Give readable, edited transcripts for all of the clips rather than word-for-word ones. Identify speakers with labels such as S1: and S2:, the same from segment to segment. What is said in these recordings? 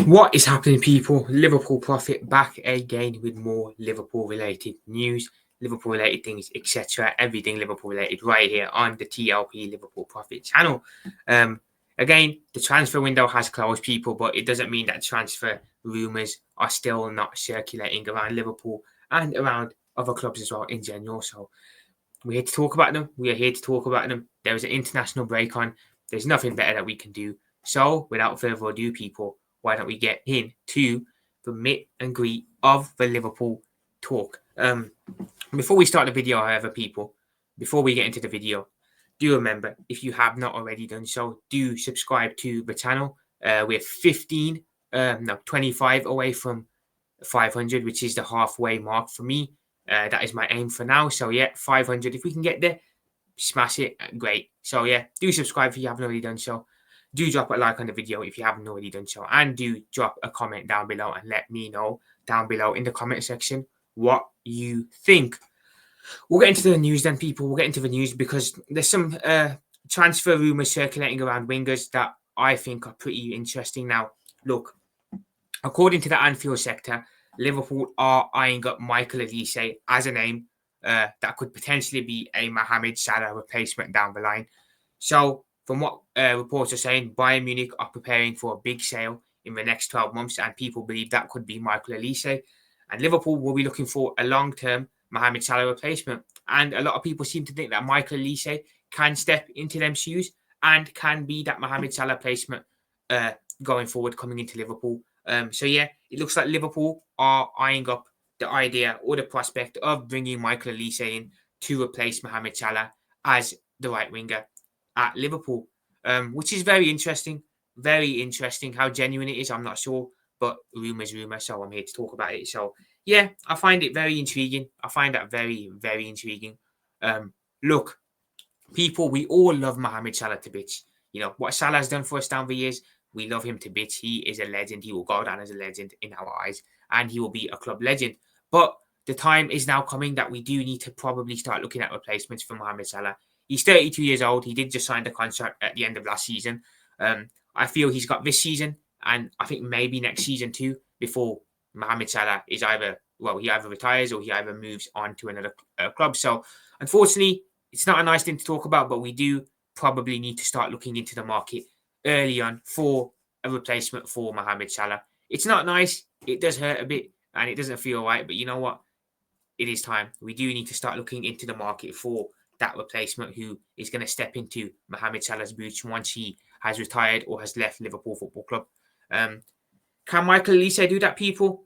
S1: What is happening, people? Liverpool Profit back again with more Liverpool related news, Liverpool related things, etc. Everything Liverpool related right here on the TLP Liverpool Profit channel. Again, the transfer window has closed, people, but it doesn't mean that transfer rumours are still not circulating around Liverpool and around other clubs as well in general. So we're here to talk about them. We are here to talk about them. There is an international break on. There's nothing better that we can do. So, without further ado, people, why don't we get into the meet and greet of the Liverpool talk? Before we start the video, however, people, before we get into the video, do remember, if you have not already done so, do subscribe to the channel. We're 25 away from 500, which is the halfway mark for me. That is my aim for now. So yeah, 500. If we can get there, smash it. Great. So yeah, do subscribe if you haven't already done so. Do drop a like on the video if you haven't already done so, and do drop a comment down below and let me know down below in the comment section what you think. We'll get into the news then, people. We'll get into the news because there's some transfer rumors circulating around wingers that I think are pretty interesting. Now, look, according to the Anfield sector, Liverpool are eyeing up Michael Olise as a name that could potentially be a Mohamed Salah replacement down the line. So, from what reports are saying, Bayern Munich are preparing for a big sale in the next 12 months, and people believe that could be Michael Olise. And Liverpool will be looking for a long-term Mohamed Salah replacement. And a lot of people seem to think that Michael Olise can step into them shoes and can be that Mohamed Salah replacement going forward, coming into Liverpool. So yeah, it looks like Liverpool are eyeing up the idea or the prospect of bringing Michael Olise in to replace Mohamed Salah as the right winger at Liverpool, which is very interesting. Very interesting. How genuine it is, I'm not sure, but rumours, so I'm here to talk about it. So yeah, I find it very intriguing. I find that very, very intriguing. Look, people, we all love Mohamed Salah to bits. You know, what Salah has done for us down the years, we love him to bits. He is a legend. He will go down as a legend in our eyes, and he will be a club legend. But the time is now coming that we do need to probably start looking at replacements for Mohamed Salah. He's 32 years old. He did just sign the contract at the end of last season. I feel he's got this season, and I think maybe next season too, before Mohamed Salah is he either retires or he either moves on to another club. So, unfortunately, it's not a nice thing to talk about, but we do probably need to start looking into the market early on for a replacement for Mohamed Salah. It's not nice. It does hurt a bit and it doesn't feel right. But you know what? It is time. We do need to start looking into the market for that replacement who is going to step into Mohamed Salah's boots once he has retired or has left Liverpool Football Club. Can Michael Olise do that, people?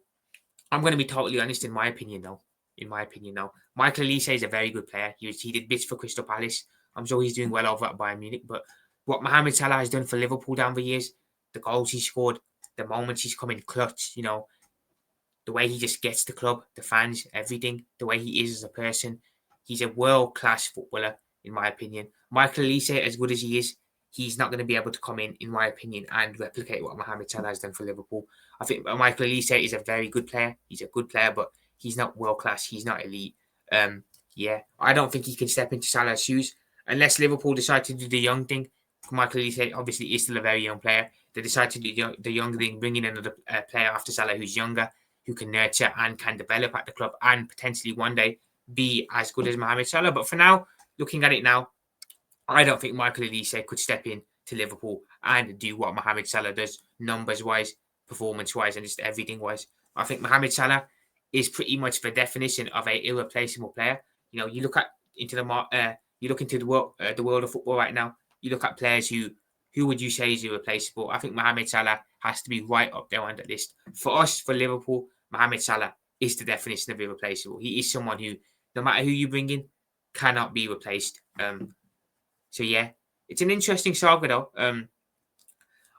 S1: I'm going to be totally honest in my opinion, though. Michael Olise is a very good player. He did bits for Crystal Palace. I'm sure he's doing well over at Bayern Munich. But what Mohamed Salah has done for Liverpool down the years, the goals he scored, the moments he's come in clutch, the way he just gets the club, the fans, everything, the way he is as a person, he's a world-class footballer, in my opinion. Michael Olise, as good as he is, he's not going to be able to come in my opinion, and replicate what Mohamed Salah has done for Liverpool. I think Michael Olise is a very good player. He's a good player, but he's not world-class. He's not elite. I don't think he can step into Salah's shoes unless Liverpool decide to do the young thing. Michael Olise obviously is still a very young player. They decide to do the young thing, bring in another player after Salah who's younger, who can nurture and can develop at the club and potentially one day be as good as Mohamed Salah. But for now, looking at it now, I don't think Michael Olise could step in to Liverpool and do what Mohamed Salah does, numbers-wise, performance-wise, and just everything-wise. I think Mohamed Salah is pretty much the definition of a irreplaceable player. You know, you look into the world of football right now. You look at players who would you say is irreplaceable? I think Mohamed Salah has to be right up there on that list. For us, for Liverpool, Mohamed Salah is the definition of irreplaceable. He is someone who, no matter who you bring in, cannot be replaced. So yeah, it's an interesting saga though.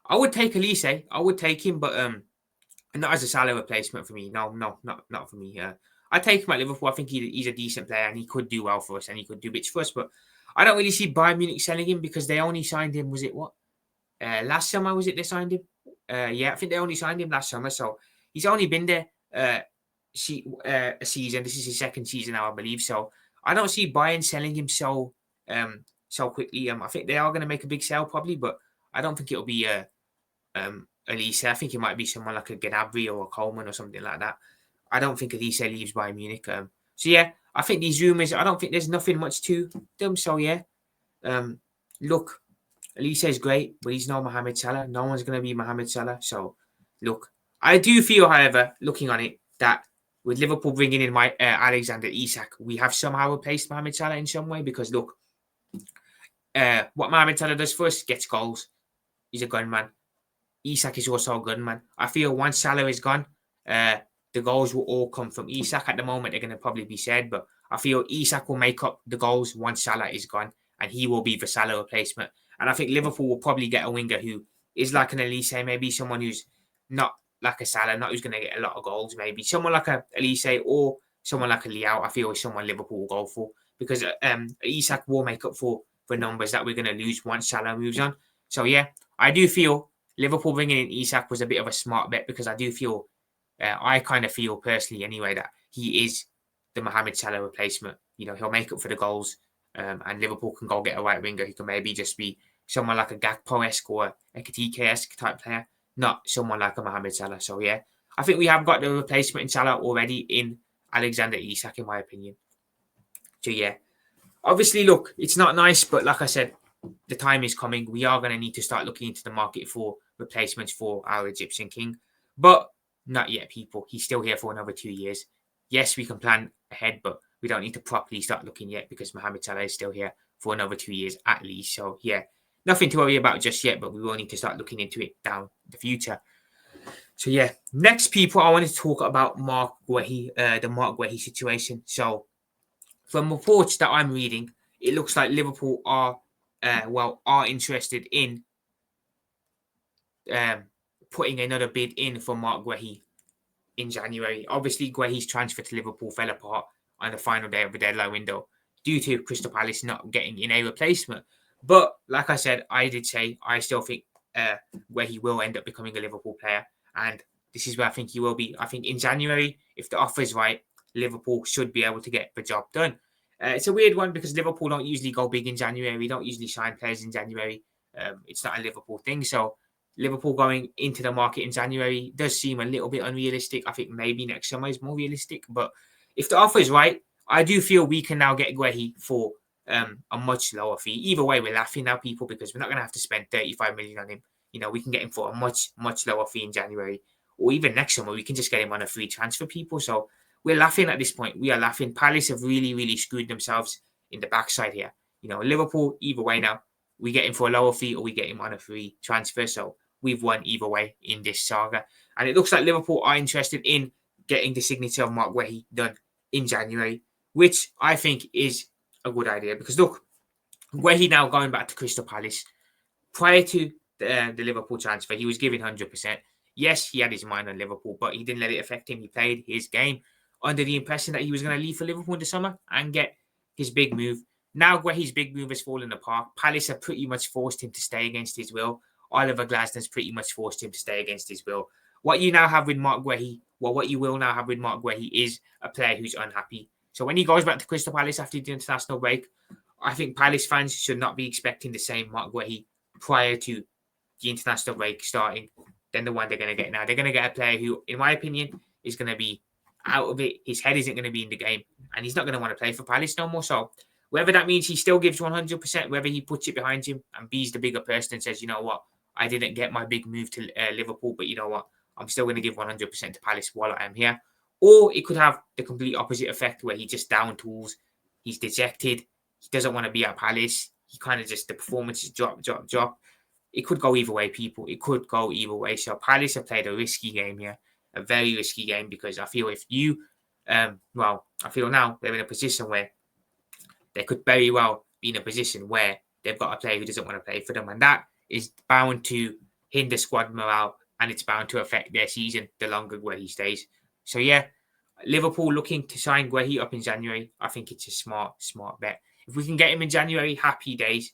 S1: I would take Olise. I would take him, but not as a Salah replacement for me. No, not for me. I take him at Liverpool. I think he's a decent player and he could do well for us and he could do bits for us. But I don't really see Bayern Munich selling him because they only signed him. Was it what? Last summer was it they signed him? I think they only signed him last summer. So he's only been there a season. This is his second season now, I believe. So I don't see Bayern selling him so quickly. I think they are going to make a big sale probably, but I don't think it'll be a Olise. I think it might be someone like a Gnabry or a Coleman or something like that. I don't think Olise leaves Bayern Munich. So yeah, I think these rumours, I don't think there's nothing much to them. So yeah, look, Olise is great, but he's no Mohamed Salah. No one's going to be Mohamed Salah. So look, I do feel, however, looking on it, that with Liverpool bringing in my Alexander Isak, we have somehow replaced Mohamed Salah in some way. Because look, what Mohamed Salah does for us, gets goals. He's a gunman. Isak is also a gunman. I feel once Salah is gone, the goals will all come from Isak. At the moment, they're going to probably be said, but I feel Isak will make up the goals once Salah is gone, and he will be the Salah replacement. And I think Liverpool will probably get a winger who is like an Olise, maybe someone who's not like a Salah, not who's going to get a lot of goals, maybe someone like a Olise or someone like a Liao. I feel is someone Liverpool will go for, because Isak will make up for numbers that we're going to lose once Salah moves on. So yeah, I do feel Liverpool bringing in Isak was a bit of a smart bet, because I do feel, I kind of feel personally anyway, that he is the Mohamed Salah replacement. He'll make up for the goals, and Liverpool can go get a right winger who can maybe just be someone like a Gakpo-esque or a Ekitike-esque type player, not someone like a Mohamed Salah. So yeah, I think we have got the replacement in Salah already in Alexander Isak, in my opinion. So yeah, obviously, look, it's not nice, but like I said, the time is coming. We are going to need to start looking into the market for replacements for our Egyptian king. But not yet, people. He's still here for another 2 years. Yes, we can plan ahead, but we don't need to properly start looking yet, because Mohamed Salah is still here for another 2 years at least. So yeah, nothing to worry about just yet, but we will need to start looking into it down the future. So yeah, next, people, I wanted to talk about Mark Guehi, the Mark Guehi situation. So from reports that I'm reading, it looks like Liverpool are interested in putting another bid in for Mark Guehi in January. Obviously, Guehi's transfer to Liverpool fell apart on the final day of the deadline window due to Crystal Palace not getting in a replacement. But like I said, I did say I still think Guehi will end up becoming a Liverpool player, and this is where I think he will be. I think in January, if the offer is right, Liverpool should be able to get the job done. It's a weird one, because Liverpool don't usually go big in January. We don't usually sign players in January. It's not a Liverpool thing. So Liverpool going into the market in January does seem a little bit unrealistic. I think maybe next summer is more realistic. But if the offer is right, I do feel we can now get Guehi for a much lower fee. Either way, we're laughing now, people, because we're not going to have to spend 35 million on him. We can get him for a much, much lower fee in January, or even next summer. We can just get him on a free transfer, people. So we're laughing at this point. We are laughing. Palace have really, really screwed themselves in the backside here. Liverpool, either way now, we get him for a lower fee or we get him on a free transfer. So we've won either way in this saga. And it looks like Liverpool are interested in getting the signature of Mark Guehi done in January, which I think is a good idea. Because look, Guehi now going back to Crystal Palace, prior to the Liverpool transfer, he was giving 100%. Yes, he had his mind on Liverpool, but he didn't let it affect him. He played his game under the impression that he was going to leave for Liverpool in the summer and get his big move. Now, Guehi's big move has fallen apart. Palace have pretty much forced him to stay against his will. Oliver Glasner's pretty much forced him to stay against his will. What you now have with Mark Guehi, what you will now have with Mark Guehi is a player who's unhappy. So when he goes back to Crystal Palace after the international break, I think Palace fans should not be expecting the same Mark Guehi prior to the international break starting than the one they're going to get now. They're going to get a player who, in my opinion, is going to be out of it. His head isn't going to be in the game, and he's not going to want to play for Palace no more. So whether that means he still gives 100%, whether he puts it behind him and be's the bigger person and says, you know what, I didn't get my big move to Liverpool, but you know what, I'm still going to give 100% to Palace while I am here. Or it could have the complete opposite effect, where he just down tools, he's dejected, he doesn't want to be at Palace, he kind of just, the performances drop. It could go either way, people. It could go either way. So Palace have played a risky game here, a very risky game, because I feel if you, I feel now they're in a position where they could very well be in a position where they've got a player who doesn't want to play for them, and that is bound to hinder squad morale, and it's bound to affect their season the longer Guehi stays. So yeah, Liverpool looking to sign Guehi up in January. I think it's a smart bet. If we can get him in January, happy days,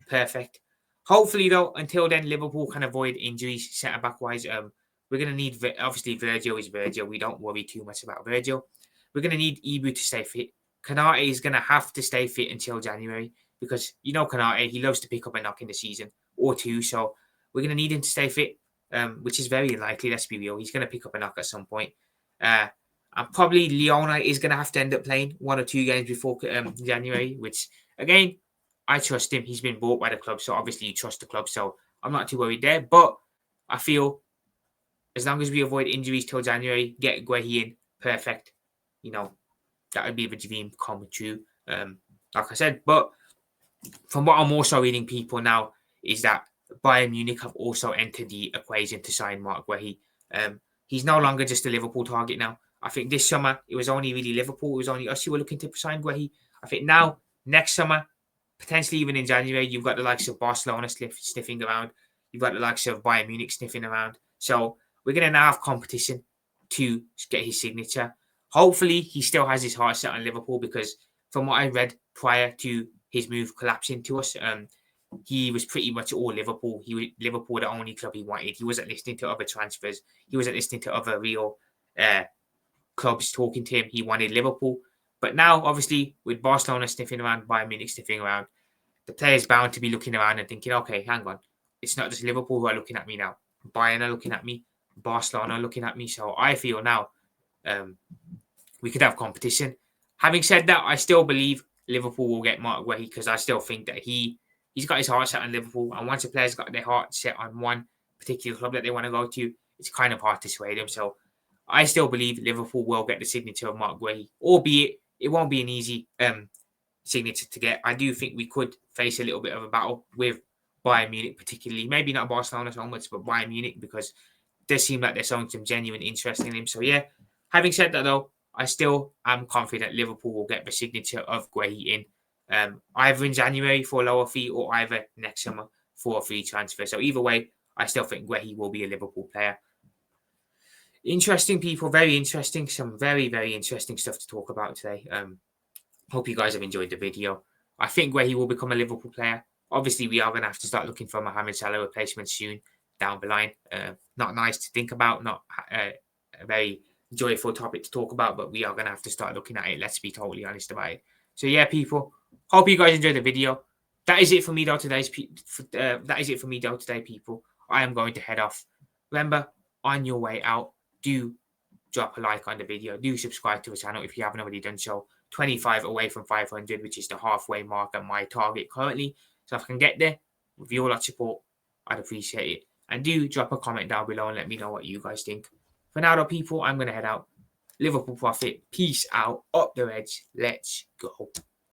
S1: perfect. Hopefully, though, until then, Liverpool can avoid injuries centre-back wise. We're going to need, obviously, Virgil is Virgil. We don't worry too much about Virgil. We're going to need Ibu to stay fit. Kanate is going to have to stay fit until January, because, Kanate, he loves to pick up a knock in the season or two. So we're going to need him to stay fit. which is very unlikely. Let's be real. He's going to pick up a knock at some point. And probably Leona is going to have to end up playing 1 or 2 games before January, which, again, I trust him. He's been bought by the club, so obviously you trust the club. So I'm not too worried there. But I feel as long as we avoid injuries till January, get Guehi in, perfect. That would be the dream come true. Like I said, but from what I'm also reading people now is that Bayern Munich have also entered the equation to sign Mark Guehi. He's no longer just a Liverpool target now. I think this summer it was only really Liverpool. It was only us who were looking to sign Guehi. I think now, next summer, potentially even in January, you've got the likes of Barcelona sniffing around. You've got the likes of Bayern Munich sniffing around. So we're going to now have competition to get his signature. Hopefully, he still has his heart set on Liverpool because from what I read prior to his move collapsing to us, he was pretty much all Liverpool. Liverpool the only club he wanted. He wasn't listening to other transfers. He wasn't listening to other real clubs talking to him. He wanted Liverpool. But now, obviously, with Barcelona sniffing around, Bayern Munich sniffing around, the player's bound to be looking around and thinking, okay, hang on. It's not just Liverpool who are looking at me now. Bayern are looking at me. Barcelona are looking at me. So I feel now we could have competition. Having said that, I still believe Liverpool will get Mark Guehi because I still think that he's got his heart set on Liverpool. And once a player's got their heart set on one particular club that they want to go to, it's kind of hard to sway them. So I still believe Liverpool will get the signature of Mark Guehi, albeit it won't be an easy signature to get. I do think we could face a little bit of a battle with Bayern Munich, particularly. Maybe not Barcelona so much, but Bayern Munich, because it does seem like they're showing some genuine interest in him. So yeah, having said that though, I still am confident Liverpool will get the signature of Guehi in either in January for a lower fee or either next summer for a free transfer. So either way, I still think Guehi will be a Liverpool player. Interesting people, very interesting. Some very, very interesting stuff to talk about today. Hope you guys have enjoyed the video. I think Guehi will become a Liverpool player. Obviously, we are going to have to start looking for a Mohamed Salah replacement soon down the line. Not nice to think about, not a very joyful topic to talk about, but we are going to have to start looking at it. Let's be totally honest about it. So yeah, people, hope you guys enjoyed the video. That is it for me though today, people. I am going to head off. Remember, on your way out, do drop a like on the video. Do subscribe to the channel if you haven't already done so. 25 away from 500, which is the halfway mark at my target currently. So if I can get there with your lot of support, I'd appreciate it. And do drop a comment down below and let me know what you guys think. For now, though, people, I'm going to head out. Liverpool profit. Peace out. Up the Reds. Let's go.